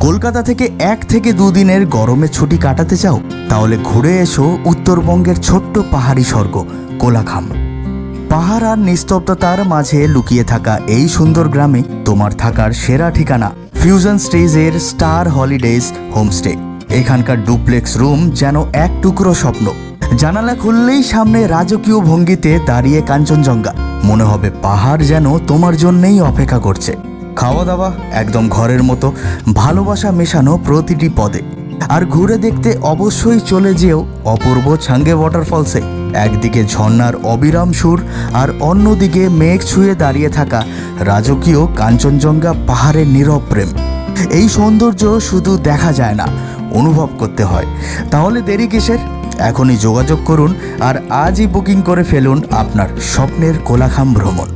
কলকাতা থেকে 1 থেকে 2 দিনের গরমে ছুটি কাটাতে চাও? তাহলে ঘুরে এসো উত্তরবঙ্গের ছোট্ট পাহাড়ি স্বর্গ কোলাখাম। পাহাড় আর নিস্তব্ধতার মাঝে লুকিয়ে থাকা এই সুন্দর গ্রামে তোমার থাকার সেরা ঠিকানা ফিউশন স্টেজের স্টার হলিডেজ হোমস্টে। এখানকার ডুপ্লেক্স রুম যেন এক টুকরো স্বপ্ন। জানালা খুললেই সামনে রাজকীয় ভঙ্গিতে দাঁড়িয়ে কাঞ্চনজঙ্ঘা। মনে হবে পাহাড় যেন তোমার জন্যই অপেক্ষা করছে। খাওয়া দাওয়া একদম ঘরের মতো, ভালোবাসা মেশানো প্রতিটি পদে। আর ঘুরে দেখতে অবশ্যই চলে যেও অপূর্ব ছাঙ্গে ওয়াটারফলসে। একদিকে ঝর্ণার অবিরাম সুর আর অন্যদিকে মেঘ ছুঁয়ে দাঁড়িয়ে থাকা রাজকীয় কাঞ্চনজঙ্ঘা পাহাড়ের নীরব প্রেম। এই সৌন্দর্য শুধু দেখা যায় না, অনুভব করতে হয়। তাহলে দেরি কিসের? এখনই যোগাযোগ করুন আর আজই বুকিং করে ফেলুন আপনার স্বপ্নের কোলাখাম ভ্রমণ।